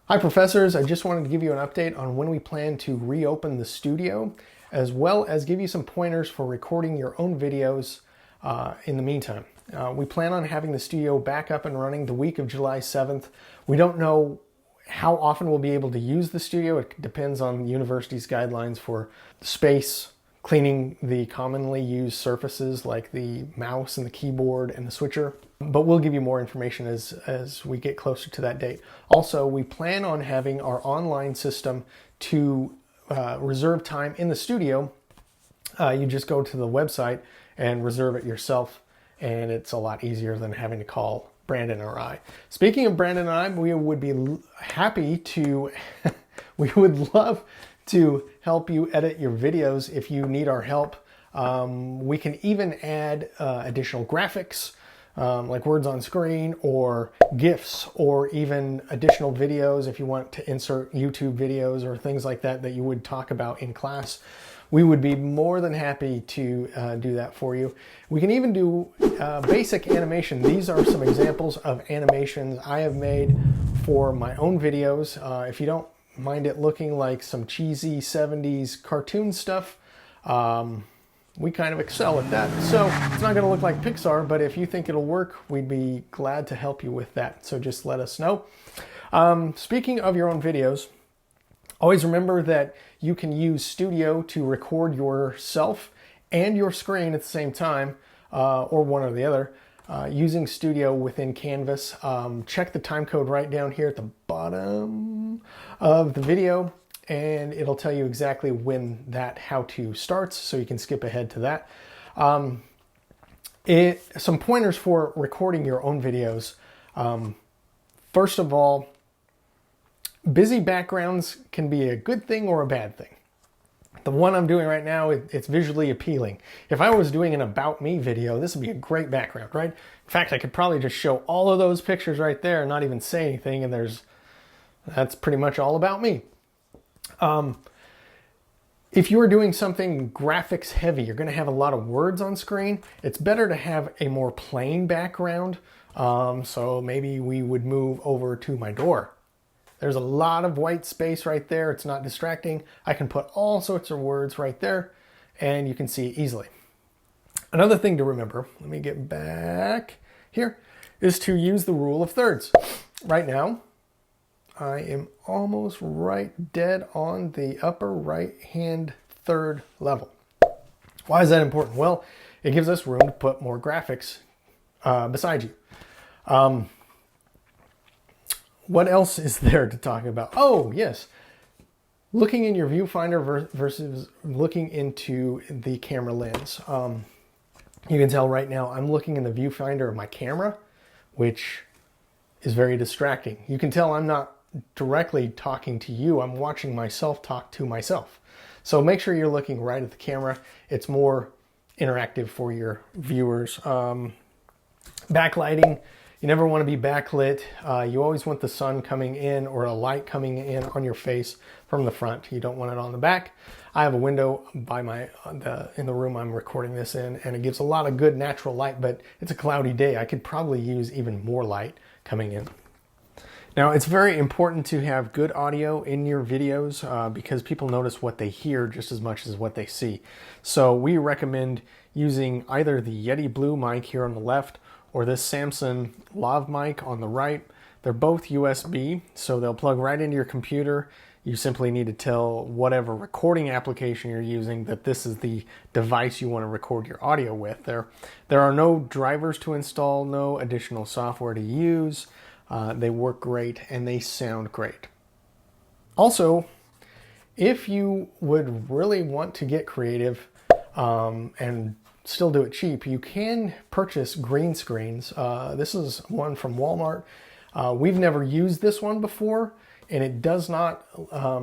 Hi professors, I just wanted to give you an update on when we plan to reopen the studio, as well as give you some pointers for recording your own videos in the meantime. We plan on having the studio back up and running the week of July 7th. We don't know how often we'll be able to use the studio. It depends on the university's guidelines for space, cleaning the commonly used surfaces like the mouse and the keyboard and the switcher. But we'll give you more information as we get closer to that date. Also, we plan on having our online system to reserve time in the studio. You just go to the website and reserve it yourself, and it's a lot easier than having to call Brandon or I. Speaking of Brandon and I, we would be happy to, we would love to help you edit your videos if you need our help. We can even add additional graphics, like words on screen or GIFs, or even additional videos if you want to insert YouTube videos or things like that that you would talk about in class. We would be more than happy to do that for you. We can even do basic animation. These are some examples of animations I have made for my own videos. If you don't mind it looking like some cheesy 70s cartoon stuff, we kind of excel at that. So it's not going to look like Pixar, but if you think it'll work, we'd be glad to help you with that. So just let us know. Speaking of your own videos, always remember that you can use Studio to record yourself and your screen at the same time, or one or the other, using Studio within Canvas. Check the time code right down here at the bottom of the video, and it'll tell you exactly when that how-to starts, so you can skip ahead to that. Some pointers for recording your own videos. First of all, busy backgrounds can be a good thing or a bad thing. The one I'm doing right now, it's visually appealing. If I was doing an About Me video, this would be a great background, right? In fact, I could probably just show all of those pictures right there and not even say anything, and that's pretty much all about me. If you are doing something graphics heavy, you're going to have a lot of words on screen. It's better to have a more plain background. So maybe we would move over to my door. There's a lot of white space right there. It's not distracting. I can put all sorts of words right there, and you can see it easily. Another thing to remember, let me get back here, is to use the rule of thirds. Right now, I am almost right dead on the upper right-hand third level. Why is that important? Well, it gives us room to put more graphics beside you. What else is there to talk about? Oh, yes. Looking in your viewfinder versus looking into the camera lens. You can tell right now I'm looking in the viewfinder of my camera, which is very distracting. You can tell I'm not directly talking to you. I'm watching myself talk to myself. So make sure you're looking right at the camera. It's more interactive for your viewers. Backlighting. You never want to be backlit. You always want the sun coming in or a light coming in on your face from the front. You don't want it on the back. I have a window by in the room I'm recording this in, and it gives a lot of good natural light, but it's a cloudy day. I could probably use even more light coming in. Now, it's very important to have good audio in your videos because people notice what they hear just as much as what they see. So we recommend using either the Yeti Blue mic here on the left or this Samson Lav mic on the right. They're both USB, so they'll plug right into your computer. You simply need to tell whatever recording application you're using that this is the device you want to record your audio with. There are no drivers to install, no additional software to use. They work great and they sound great. Also, if you would really want to get creative and still do it cheap, you can purchase green screens. This is one from Walmart. We've never used this one before, and it does not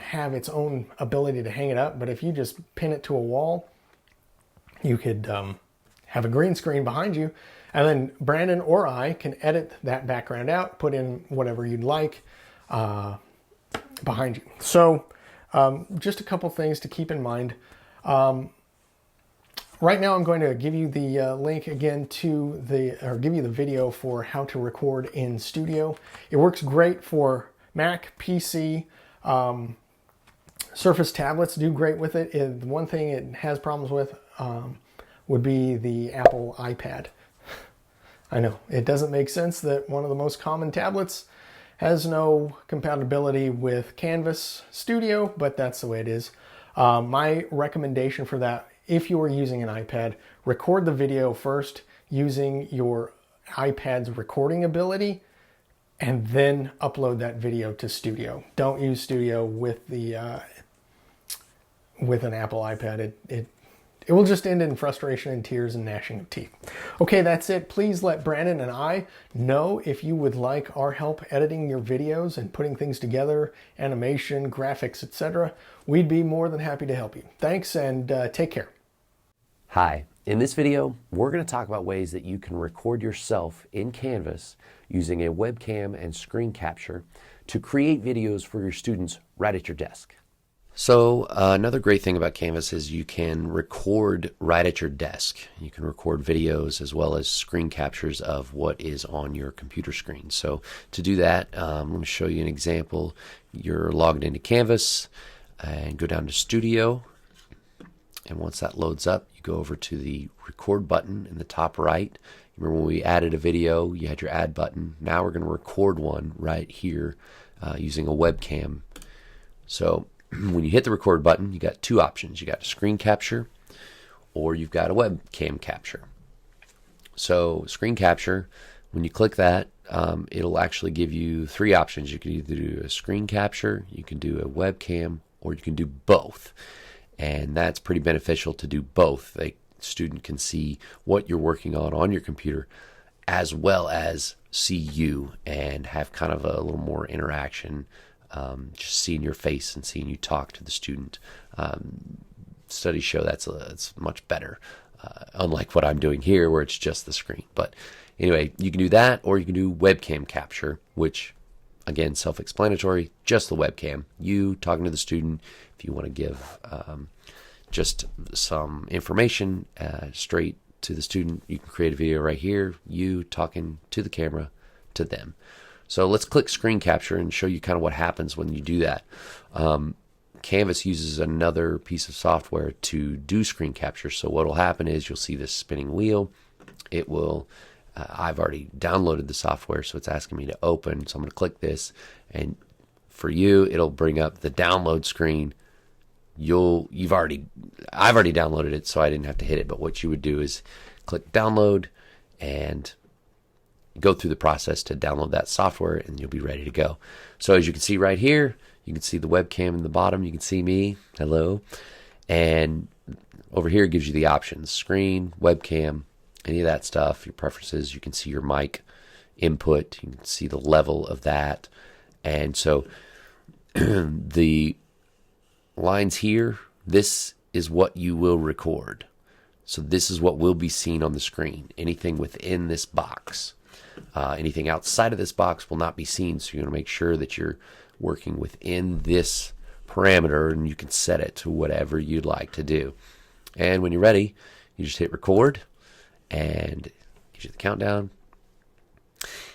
have its own ability to hang it up, but if you just pin it to a wall, you could have a green screen behind you, and then Brandon or I can edit that background out, put in whatever you'd like behind you. So just a couple things to keep in mind. Right now I'm going to give you the link again give you the video for how to record in Studio. It works great for Mac, PC, Surface tablets do great with it. The one thing it has problems with would be the Apple iPad. I know, it doesn't make sense that one of the most common tablets has no compatibility with Canvas Studio, but that's the way it is. My recommendation for that, if you are using an iPad, record the video first using your iPad's recording ability, and then upload that video to Studio. Don't use Studio with the with an Apple iPad. It will just end in frustration and tears and gnashing of teeth. Okay, that's it. Please let Brandon and I know if you would like our help editing your videos and putting things together, animation, graphics, etc. We'd be more than happy to help you. Thanks, and take care. Hi, in this video, we're going to talk about ways that you can record yourself in Canvas using a webcam and screen capture to create videos for your students right at your desk. So another great thing about Canvas is you can record right at your desk. You can record videos as well as screen captures of what is on your computer screen. So to do that, I'm going to show you an example. You're logged into Canvas and go down to Studio. And once that loads up, you go over to the record button in the top right. Remember when we added a video, you had your add button. Now we're going to record one right here using a webcam. So when you hit the record button, you got two options. You got a screen capture or you've got a webcam capture. So screen capture, when you click that, it'll actually give you three options. You can either do a screen capture, you can do a webcam, or you can do both. And that's pretty beneficial to do both. The student can see what you're working on your computer, as well as see you and have kind of a little more interaction, just seeing your face and seeing you talk to the student. Studies show that's much better, unlike what I'm doing here where it's just the screen. But anyway, you can do that, or you can do webcam capture, which, again, self-explanatory, just the webcam. You talking to the student. If you want to give just some information straight to the student, you can create a video right here, you talking to the camera to them. So let's click screen capture and show you kind of what happens when you do that. Canvas uses another piece of software to do screen capture. So what will happen is you'll see this spinning wheel. It will I've already downloaded the software, so it's asking me to open. So I'm going to click this, and for you, it'll bring up the download screen. I've already downloaded it, so I didn't have to hit it. But what you would do is click download and go through the process to download that software, and you'll be ready to go. So as you can see right here, you can see the webcam in the bottom. You can see me. Hello. And over here it gives you the options: screen, webcam, any of that stuff, your preferences. You can see your mic input. You can see the level of that. And so the lines here, this is what you will record. So this is what will be seen on the screen. Anything within this box. Anything outside of this box will not be seen. So you're going to make sure that you're working within this parameter, and you can set it to whatever you'd like to do. And when you're ready, you just hit record, and it gives you the countdown.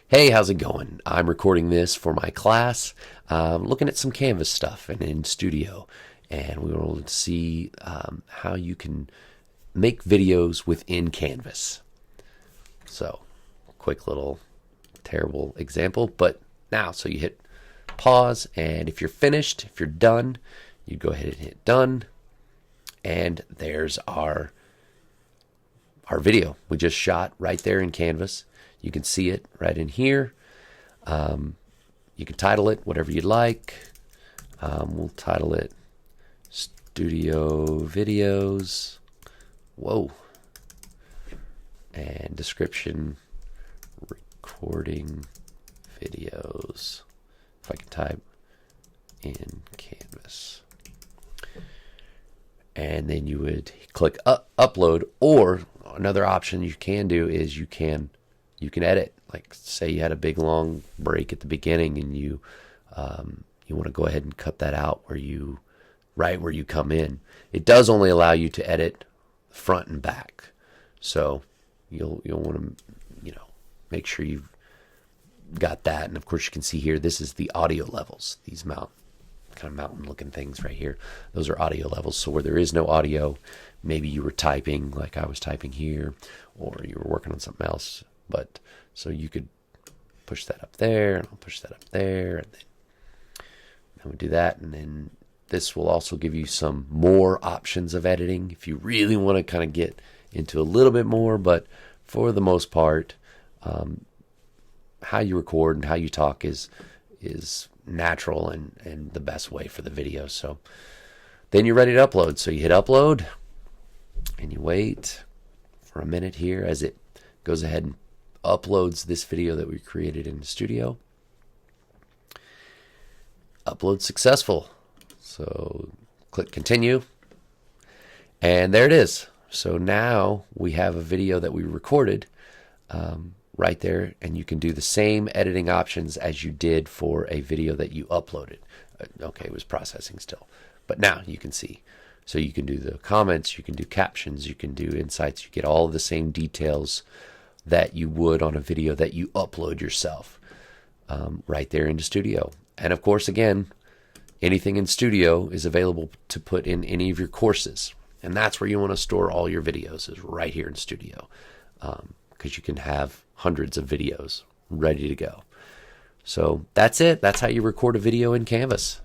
Hey, how's it going? I'm recording this for my class, looking at some Canvas stuff and in Studio, and we want to see how you can make videos within Canvas. So, quick little terrible example, but now, so you hit pause, and if you're finished, if you're done, you go ahead and hit done, and there's our video we just shot right there in Canvas. You can see it right in here. You can title it whatever you'd like. We'll title it Studio Videos. Whoa. And description, recording videos. If I can type in Canvas. And then you would click upload, or another option you can do is you can edit. Like, say you had a big long break at the beginning, and you want to go ahead and cut that out right where you come in. It does only allow you to edit front and back, so you'll want to make sure you've got that. And of course you can see here, this is the audio levels, these kind of mountain looking things right here. Those are audio levels. So where there is no audio, maybe you were typing like I was typing here, or you were working on something else. But so you could push that up there, and I'll push that up there, and then we do that. And then this will also give you some more options of editing if you really want to kind of get into a little bit more. But for the most part, how you record and how you talk is natural and the best way for the video. So then you're ready to upload. So you hit upload and you wait for a minute here as it goes ahead and uploads this video that we created in the studio. Upload successful. So click continue. And there it is. So now we have a video that we recorded right there, and you can do the same editing options as you did for a video that you uploaded. Okay, it was processing still, but now you can see. So you can do the comments, you can do captions, you can do insights. You get all of the same details that you would on a video that you upload yourself right there into Studio. And of course, again, anything in Studio is available to put in any of your courses. And that's where you want to store all your videos, is right here in Studio, because you can have hundreds of videos ready to go. So that's it. That's how you record a video in Canvas.